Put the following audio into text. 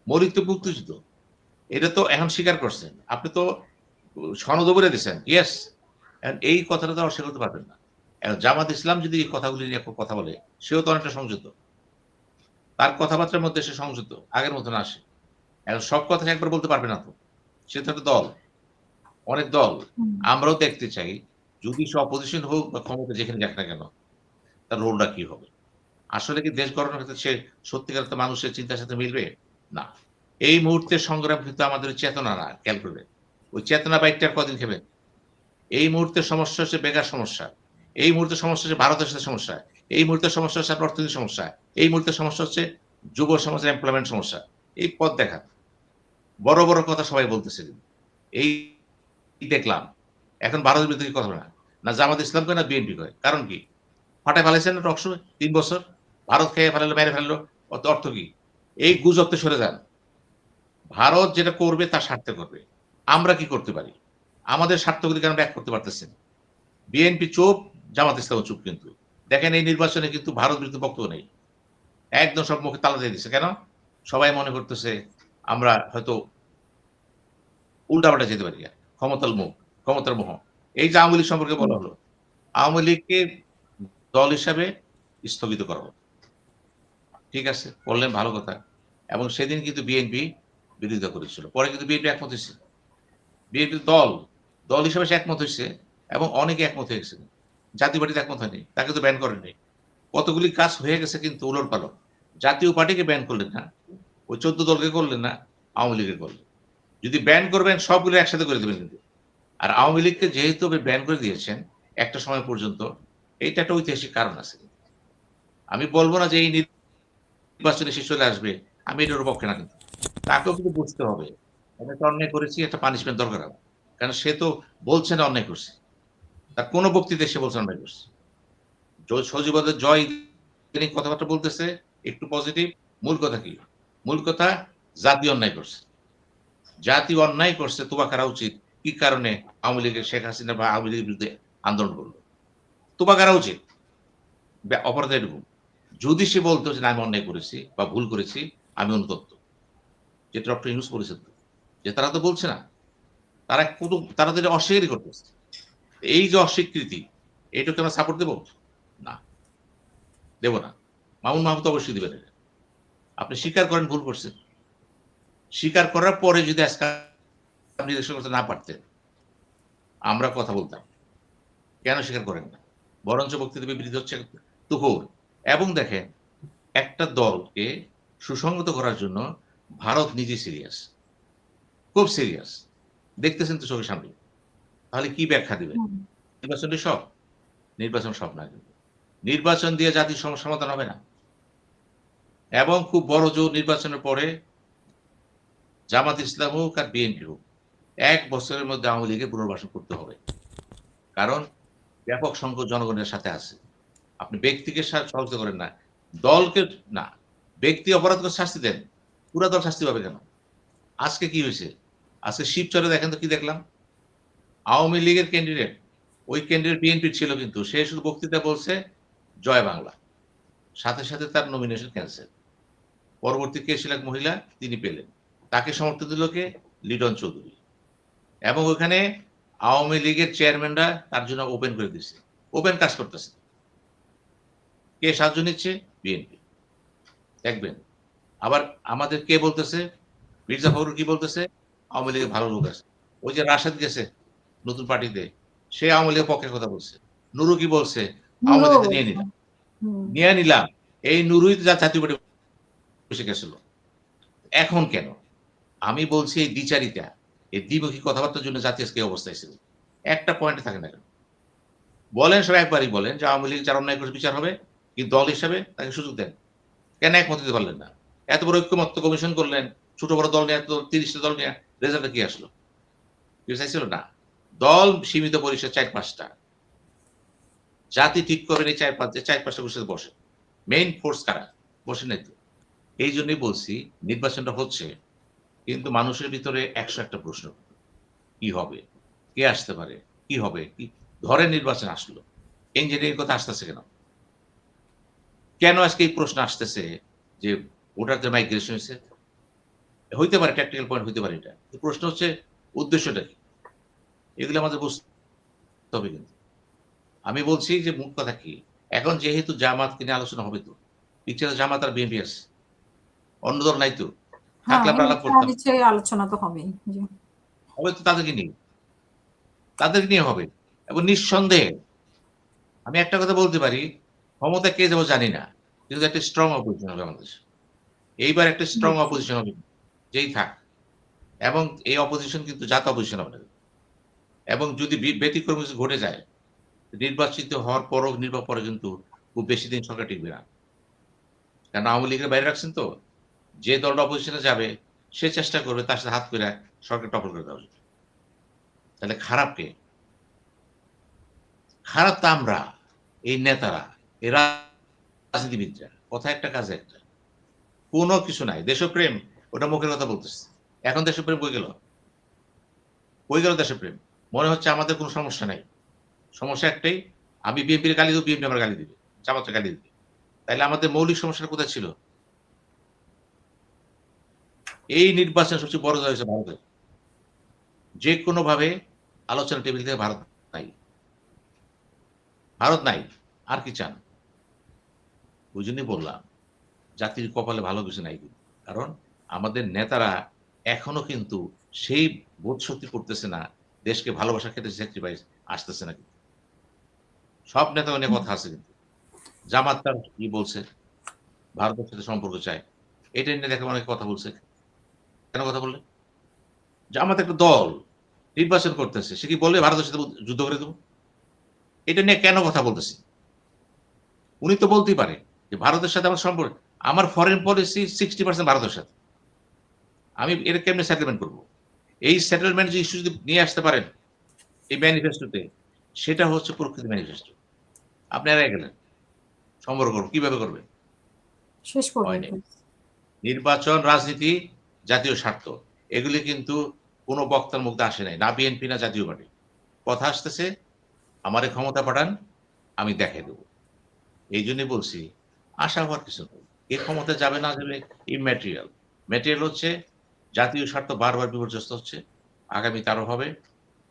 মৌলিক তো মুক্তিযুদ্ধ। এটা তো এখন স্বীকার করছেন। আপনি তো সনদও বলে দিছেন। ইয়েস। এই কথাটা তো অস্বীকার করতে পারবেন না। এখন জামাত ইসলাম যদি এই কথাগুলি নিয়ে কথা বলে, সেও তো অনেকটা সংযত। তার কথাবার্তার মধ্যে সে সংযত। আগের মত না সে। এখন সব কথা সে একবার বলতে পারবে না তো। সে তো একটা দল, অনেক দল। হুম, আমরাও দেখতে চাই, যদি সে অপোজিশন হোক বা ক্ষমতা যেখানে যাক না কেন, তার রোলটা কি হবে? আসলে কি দেশ গড়ানোর ক্ষেত্রে সে সত্যিকার অর্থে মানুষের চিন্তার সাথে মিলবে? না। এই মুহূর্তের সংগ্রাম কিন্তু আমাদের চেতনা না, খেয়াল করবেন। ওই চেতনা বাইকটা আর কদিন খেবে? এই মুহূর্তের সমস্যা হচ্ছে বেকার সমস্যা। এই মুহূর্তের সমস্যা হচ্ছে ভারতের সাথে সমস্যা। এই মুহূর্তের সমস্যা হচ্ছে আপনার অর্থনৈতিক সমস্যা। এই মুহূর্তের সমস্যা হচ্ছে যুব সমাজের এমপ্লয়মেন্ট সমস্যা। এই পথ দেখা। বড়, বড় কথা সবাই বলতেছে কিন্তু। এই দেখলাম। এখন ভারতের বিরুদ্ধে কেউ কথা বলে না। না জামাত ইসলাম কয় না বিএনপি কয়। কারণ কি? ফাটায় ফেলাইছেন না টকশো ৩ বছর। ভারত খেয়ে ফেলালো, মেরে ফেললো। অর্থ কি? এই গুজব থেকে সরে যান। ভারত যেটা করবে তার স্বার্থে করবে। আমরা কি করতে পারি? আমাদের স্বার্থগুলিকে আমরা এক করতে পারতেছি না। বিএনপি চুপ, জামাত ইসলামও চুপ কিন্তু। দেখেন এই নির্বাচনে কিন্তু ভারত বিরুদ্ধে বক্তব্য নেই। একদম সব মুখে তালা দিয়ে দিছে। কেন? সবাই মনে করতেছে আমরা হয়তো উল্টাপাল্টা যেতে পারি। ক্ষমতার মুখ, ক্ষমতার মোহ। এই যে আওয়ামী লীগ সম্পর্কে হুম, বলা হলো। আওয়ামী লীগকে দল হিসাবে স্থগিত করা হোক। ঠিক আছে, করলেন ভালো কথা। এবং সেদিন কিন্তু বিএনপি বিরোধিতা করেছিল। পরে কিন্তু বিএনপি একমত হইছে। বিএনপি দল, দল হিসেবে সে একমত হইছে এবং অনেকে একমত হয়ে গেছে। জাতীয় পার্টিতে একমত হয়নি। তাকে তো ব্যান করেননি। কতগুলি কাজ হয়ে গেছে কিন্তু উলটপালট। জাতীয় পার্টিকে ব্যান করলেন না। ওই ১৪ দলকে করলেন না, আওয়ামী লীগকে করলেন। যদি ব্যান করবেন সবগুলো একসাথে করে দিবেন কিন্তু। আর আওয়ামী লীগকে যেহেতু আপনি ব্যান করে দিয়েছেন একটা সময় পর্যন্ত, এইটা একটা ঐতিহাসিক কারণ আছে। আমি বলব না যে এই নির্বাচনে সে চলে আসবে। আমি এটার পক্ষে না কিন্তু। তাকেও কিন্তু বুঝতে হবে। আমি একটা অন্যায় করেছি, একটা পানিশমেন্ট দরকার আমার। কারণ সে তো বলছে না অন্যায় করছে। তার কোন বক্তৃতায় সে বলছে অন্যায় করছে। সজীবদের জয় তিনি কথাবার্তা বলতেছে একটু পজিটিভ। মূল কথা কি? মূল কথা জাতি অন্যায় করছে। জাতি অন্যায় করছে তোবা করা উচিত। কি কারণে আওয়ামী লীগের শেখ হাসিনা বা আওয়ামী লীগের বিরুদ্ধে আন্দোলন করল? তোবা করা উচিত। অপরাধ এটুকু। যদি সে বলতো যে, "না আমি অন্যায় করেছি বা ভুল করেছি, আমি অনুতপ্ত।" যেটা ডক্টর ইউনূস বলেছেন তো। যে তারা তো বলছে না। তারা তো এটা অস্বীকারই করতেছে। এই যে অস্বীকৃতি, এটাকে আমরা সাপোর্ট দেব? না, দেব না। মামুন মাহমুদ অবশ্যই দিবেন এটা। আপনি স্বীকার করেন ভুল করছেন। স্বীকার করার পরে যদি আজকে আপনি ইলেকশন করতে না পারতেন, আমরা কথা বলতাম। কেন স্বীকার করেন না? বরঞ্চ বক্তৃতা বিবৃতি হচ্ছে তুখোড়। এবং দেখেন একটা দলকে সুসংহত করার জন্য ভারত নিজে সিরিয়াস। খুব সিরিয়াস। দেখতেছেন তো চোখের সামনে। তাহলে কি ব্যাখ্যা দিবেন? হুম, নির্বাচনটাই সব? নির্বাচন সব না কিন্তু। নির্বাচন দিয়ে জাতির সমস্যার সমাধান হবে না। এবং খুব বড় জোর নির্বাচনের পরে জামাত ইসলাম হোক আর বিএনপি হোক, ১ বছরের মধ্যে আওয়ামী লীগের পুনর্বাসন করতে হবে। কারণ ব্যাপক সংখ্যক জনগণের সাথে আছে। আপনি ব্যক্তিকে সহযোগিতা করেন না। দলকে না। ব্যক্তি অপরাধ করে শাস্তি দেন। পুরা দল শাস্তি পাবে কেন? আজকে কি হইছে? আজকে শিবচরে দেখেন তো কি দেখলাম? আওয়ামী লীগের ক্যান্ডিডেট, ওই ক্যান্ডিডেট বিএনপির ছিল কিন্তু। সে শুধু বক্তৃতায় বলছে, "জয় বাংলা।" সাথে, সাথে তার নমিনেশন ক্যানসেল। পরবর্তী কে ছিল এক মহিলা, তিনি পেলেন। তাকে সমর্থন দিল কে? লিটন চৌধুরী। এবং ওখানে আওয়ামী লীগের চেয়ারম্যানরা তার জন্য ওপেন করে দিছে। ওপেন কাজ করতেছে। কে সাহায্য নিচ্ছে? বিএনপি। দেখবেন। আবার আমাদের কে বলতেছে? মির্জা ফখরুল কি বলতেছে? আওয়ামী লীগের ভালো লোক আছে। ওই যে রাশেদ গেছে নতুন পার্টিতে, সে আওয়ামী লীগের পক্ষে কথা বলছে। নুরু কি বলছে? আওয়ামী নুরুও লীগকে নিয়ে বলছে। নিলাম। হুম, নিয়ে নিলাম। এই নুরুই তো জাতীয় পার্টি বসে গেছিল। এখন কেন? আমি বলছি এই দ্বিচারিতা, এই দ্বিমুখী কথাবার্তার জন্য জাতি আজকে এই অবস্থায় ছিল। একটা পয়েন্টে থাকে না কেন? বলেন সবাই একবারই বলেন যে আওয়ামী লীগ যারা অন্যায় করেছে বিচার হবে। কিন্তু দল হিসাবে তাকে সুযোগ দেন। কেন একমত হতে পারলেন না? এত বড় ঐক্যমত্য কমিশন করলেন। ছোট বড় দল নিয়ে এত ৩০ টা দল নিয়ে রেজাল্টে কি আসলো? কেউ চাইছিল না। দল সীমিত পরিসর ৪-৫ টা। জাতি ঠিক করবেন এই ৪-৫ টা বসে বসে। মেইন ফোর্স কারা? বসে নাই তো। এইজন্যই বলছি নির্বাচনটা হচ্ছে। কিন্তু মানুষের ভিতরে ১০০ একটা প্রশ্ন। কি হবে? কে আসতে পারে? কি হবে? কি ধরেন নির্বাচন আসলো। ইঞ্জিনিয়ারিং কথা আসতেছে কেন? কেন আজকে এই প্রশ্ন আসতেছে যে ভোটারদের মাইগ্রেশন হইছে? হইতে পারে, ট্যাকটিক্যাল পয়েন্ট হইতে পারে এটা। প্রশ্ন হচ্ছে উদ্দেশ্যটা কি? এগুলো আমাদের বুঝতে হবে কিন্তু। আমি বলছি যে মূল কথা কি? এখন যেহেতু জামাতকে নিয়ে আলোচনা হবে তো। পিছনে জামাত আর বিএনপি আছে। অন্য দল নাই তো। হ্যাঁ, থাকলে আমরা আলাপ এটা করতাম। নিশ্চয়ই আলোচনা তো হবেই। জি। হবে তো তাদেরকে নিয়ে। তাদেরকে নিয়ে হবে। এবং নিঃসন্দেহে আমি একটা কথা বলতে পারি, ক্ষমতায় কে যাবো জানি না। কিন্তু একটা স্ট্রং অপোজিশন হবে বাংলাদেশে। এইবার একটা স্ট্রং নিশ্চয়ই। অপোজিশন হবে। যেই থাক। এবং এই অপোজিশন কিন্তু জাত অপোজিশন হবে না। এবং যদি ব্যতিক্রম কিছু ঘটে যায়, নির্বাচিত হওয়ার পরও পরে কিন্তু খুব বেশি দিন সরকার টিকবে না। কারণ আওয়ামী লীগের বাইরে রাখছেন তো। যে দলটা অপোজিশনে যাবে, সে চেষ্টা করবে তার সাথে হাত কইরা সরকার টপল করে দেওয়ার জন্য। তাহলে খারাপ কে? খারাপ তো আমরা, এই নেতারা, এই রাজনীতিবিদরা। কথা একটা কাজে একটা। কোন কিছু নাই। দেশপ্রেম ওটা মুখের কথা বলতেছে। এখন দেশপ্রেম কই গেল? কই গেল দেশপ্রেম? মনে হচ্ছে আমাদের কোন সমস্যা নাই। সমস্যা একটাই, আমি বিএনপির গালি দেব, বিএনপি আমার গালি দিবে। জামাতের গালি দিবে। তাইলে আমাদের মৌলিক সমস্যাটা কোথায় ছিল? এই নির্বাচন সবচেয়ে বড় জয় হয়েছে ভারতের। যেকোনোভাবে আলোচনা টেবিল থেকে ভারত নাই। ভারত নাই। আর কি চান? ওইজন্যই বললাম, জাতির কপালে ভালো কিছু নাই কিন্তু। কারণ আমাদের নেতারা এখনো কিন্তু সেই বোধশক্তি করতেছে না, দেশকে ভালোবাসার ক্ষেত্রে স্যাক্রিফাইস আসতেছে না কিন্তু। সব নেতা নিয়ে কথা আছে কিন্তু। জামাত তার কি বলছে? ভারতের সাথে সম্পর্ক চায়। এটা নিয়ে দেখলাম অনেকে কথা বলছে। কেন কথা বললেন? জামাত একটা দল, নির্বাচন করতেছে। সে কি বলবে ভারতের সাথে যুদ্ধ করে দেব? এটা নিয়ে কেন কথা বলতেছি? উনি তো বলতেই পারে যে ভারতের সাথে আমার সম্পর্ক, আমার ফরেন পলিসি 60% ভারতের সাথে। আমি এটা কেমনে সেটেলমেন্ট করব? এই সেটেলমেন্ট যে ইস্যু যদি নিয়ে আসতে পারেন এই ম্যানিফেস্টোতে, সেটা হচ্ছে প্রকৃত ম্যানিফেস্টো। আপনি এড়ায় গেলেন। সম্পর্ক কিভাবে করবেন? শেষ করব হয় নাই। একটু। নির্বাচন, রাজনীতি, জাতীয় স্বার্থ। এগুলি কিন্তু কোন বক্তার মুখ দিয়ে আসে নাই। না বিএনপি না জাতীয় পার্টি। কথা আসতেছে, আমারে ক্ষমতা পাঠান, আমি দেখাই দেব। এইজন্যই বলছি, আশা হওয়ার কিছু নেই। কে ক্ষমতায় যাবে না যাবে ইম্যাটেরিয়াল। ম্যাটেরিয়াল হচ্ছে জাতীয় স্বার্থ বারবার বিপর্যস্ত হচ্ছে। আগামীতে আরো হবে।